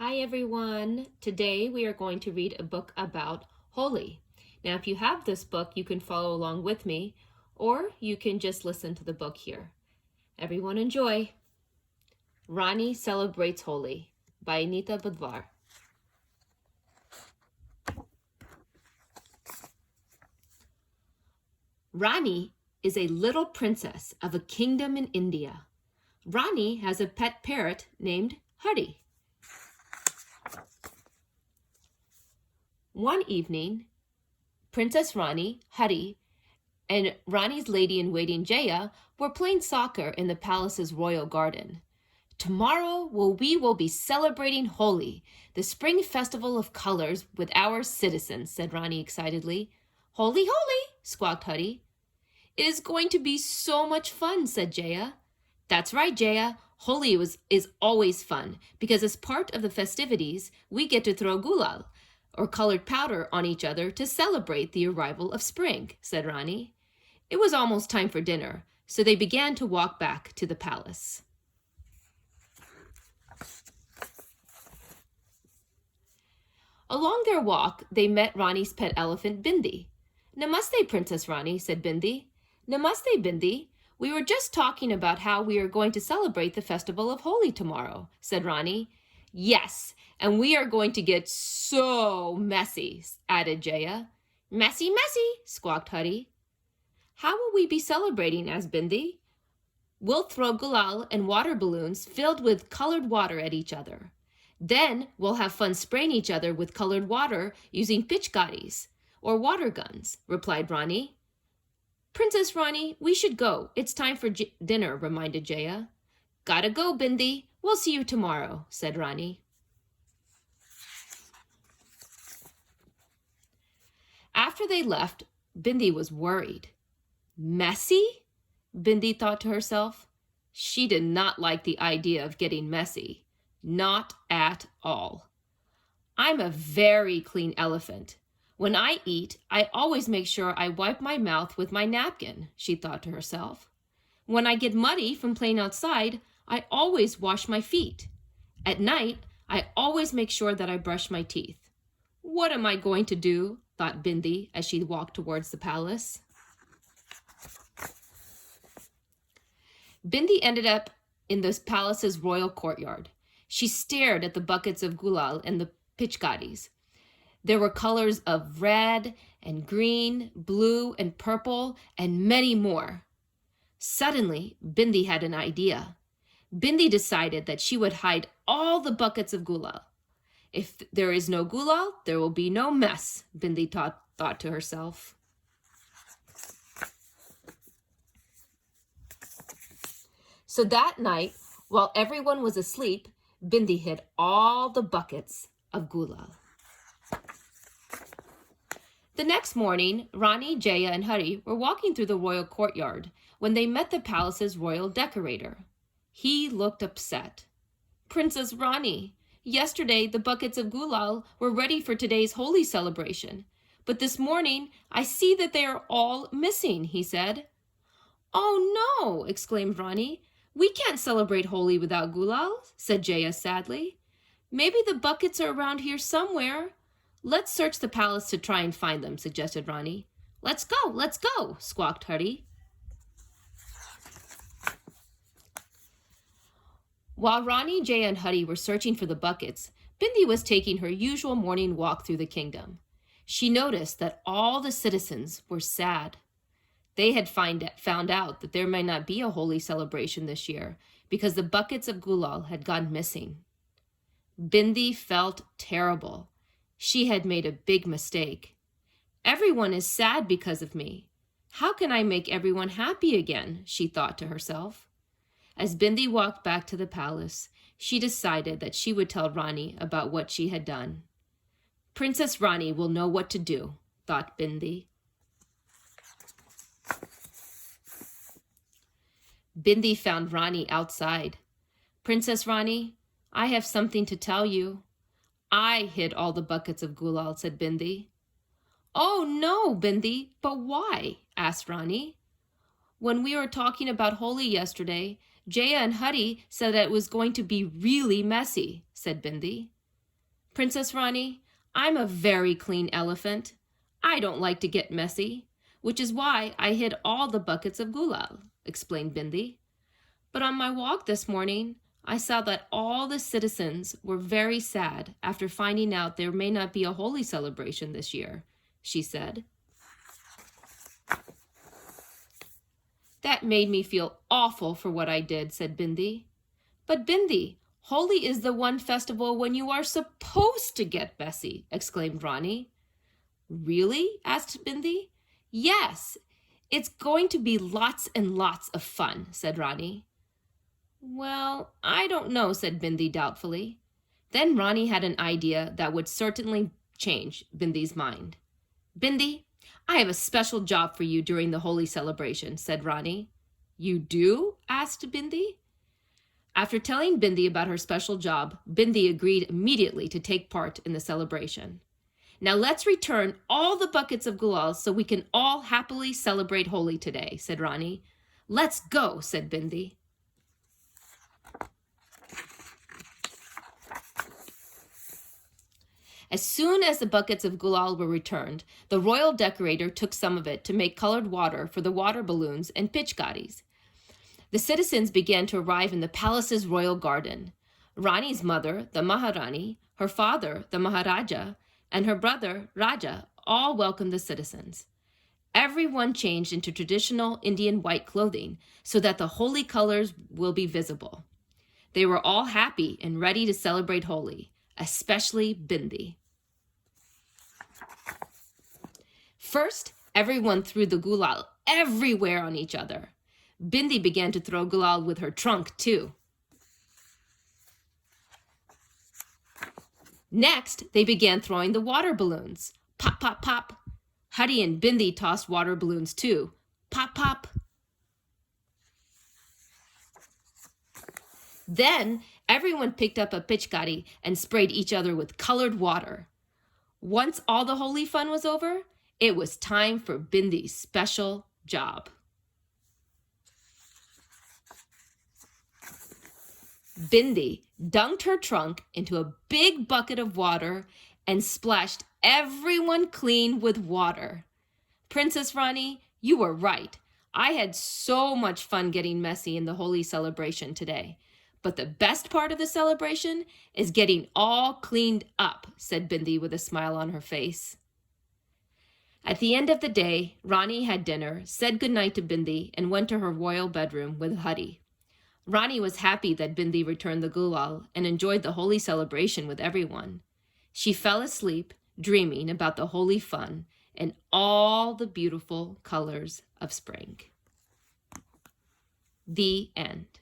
Hi everyone! Today we are going to read a book about Holi. Now if you have this book, you can follow along with me, or you can just listen to the book here. Everyone enjoy! Rani Celebrates Holi by Anita Badhwar. Rani is a little princess of a kingdom in India. Rani has a pet parrot named Holi. One evening, Princess Rani, Holi, and Rani's lady-in-waiting Jaya were playing soccer in the palace's royal garden. Tomorrow we will be celebrating Holi, the spring festival of colors with our citizens, said Rani excitedly. Holi, Holi, squawked Holi. It is going to be so much fun, said Jaya. That's right, Jaya. Holi is always fun because as part of the festivities, we get to throw gulal, or colored powder, on each other to celebrate the arrival of spring, said Rani. It was almost time for dinner, so they began to walk back to the palace. Along their walk, they met Rani's pet elephant, Bindi. Namaste, Princess Rani, said Bindi. Namaste, Bindi. We were just talking about how we are going to celebrate the festival of Holi tomorrow, said Rani. Yes, and we are going to get so messy, added Jaya. Messy, messy, squawked Holi. How will we be celebrating, asked Bindi. We'll throw gulal and water balloons filled with colored water at each other. Then we'll have fun spraying each other with colored water using pitchkaris, or water guns, replied Rani. Princess Rani, we should go. It's time for dinner, reminded Jaya. Gotta go, Bindi. We'll see you tomorrow, said Rani. After they left, Bindi was worried. Messy? Bindi thought to herself. She did not like the idea of getting messy. Not at all. I'm a very clean elephant. When I eat, I always make sure I wipe my mouth with my napkin, she thought to herself. When I get muddy from playing outside, I always wash my feet. At night, I always make sure that I brush my teeth. What am I going to do? Thought Bindi as she walked towards the palace. Bindi ended up in the palace's royal courtyard. She stared at the buckets of gulal and the pitchkaris. There were colors of red and green, blue and purple, and many more. Suddenly, Bindi had an idea. Bindi decided that she would hide all the buckets of gulal. If there is no gulal, there will be no mess, Bindi thought to herself. So that night, while everyone was asleep, Bindi hid all the buckets of gulal. The next morning, Rani, Jaya, and Holi were walking through the royal courtyard when they met the palace's royal decorator. He looked upset. Princess Rani, yesterday the buckets of gulal were ready for today's Holi celebration, but this morning I see that they are all missing, he said. Oh no, exclaimed Rani. We can't celebrate Holi without gulal, said Jaya sadly. Maybe the buckets are around here somewhere. Let's search the palace to try and find them, suggested Rani. Let's go, squawked Holi. While Rani, Jaya, and Holi were searching for the buckets, Bindi was taking her usual morning walk through the kingdom. She noticed that all the citizens were sad. They had found out that there may not be a Holi celebration this year because the buckets of gulal had gone missing. Bindi felt terrible. She had made a big mistake. Everyone is sad because of me. How can I make everyone happy again? She thought to herself. As Bindi walked back to the palace, she decided that she would tell Rani about what she had done. Princess Rani will know what to do, thought Bindi. Bindi found Rani outside. Princess Rani, I have something to tell you. I hid all the buckets of gulal, said Bindi. Oh no, Bindi, but why? Asked Rani. When we were talking about Holi yesterday, Jaya and Holi said that it was going to be really messy, said Bindi. Princess Rani, I'm a very clean elephant. I don't like to get messy, which is why I hid all the buckets of gulal, explained Bindi. But on my walk this morning, I saw that all the citizens were very sad after finding out there may not be a Holi celebration this year, she said. That made me feel awful for what I did, said Bindi. But Bindi, Holi is the one festival when you are supposed to get messy, exclaimed Rani. Really? Asked Bindi. Yes, it's going to be lots and lots of fun, said Rani. Well, I don't know, said Bindi doubtfully. Then Rani had an idea that would certainly change Bindi's mind. Bindi, I have a special job for you during the Holi celebration, said Rani. You do? Asked Bindi. After telling Bindi about her special job, Bindi agreed immediately to take part in the celebration. Now let's return all the buckets of gulal so we can all happily celebrate Holi today, said Rani. Let's go, said Bindi. As soon as the buckets of gulal were returned, the royal decorator took some of it to make colored water for the water balloons and pitchkaris. The citizens began to arrive in the palace's royal garden. Rani's mother, the Maharani, her father, the Maharaja, and her brother, Raja, all welcomed the citizens. Everyone changed into traditional Indian white clothing so that the Holi colors will be visible. They were all happy and ready to celebrate Holi, especially Bindi. First, everyone threw the gulal everywhere on each other. Bindi began to throw gulal with her trunk, too. Next, they began throwing the water balloons. Pop, pop, pop. Hadi and Bindi tossed water balloons, too. Pop, pop. Then, everyone picked up a pitchkari and sprayed each other with colored water. Once all the Holi fun was over, it was time for Bindi's special job. Bindi dunked her trunk into a big bucket of water and splashed everyone clean with water. Princess Rani, you were right. I had so much fun getting messy in the Holi celebration today. But the best part of the celebration is getting all cleaned up, said Bindi with a smile on her face. At the end of the day, Rani had dinner, said goodnight to Bindi, and went to her royal bedroom with Hadi. Rani was happy that Bindi returned the gulal and enjoyed the Holi celebration with everyone. She fell asleep, dreaming about the Holi fun and all the beautiful colors of spring. The end.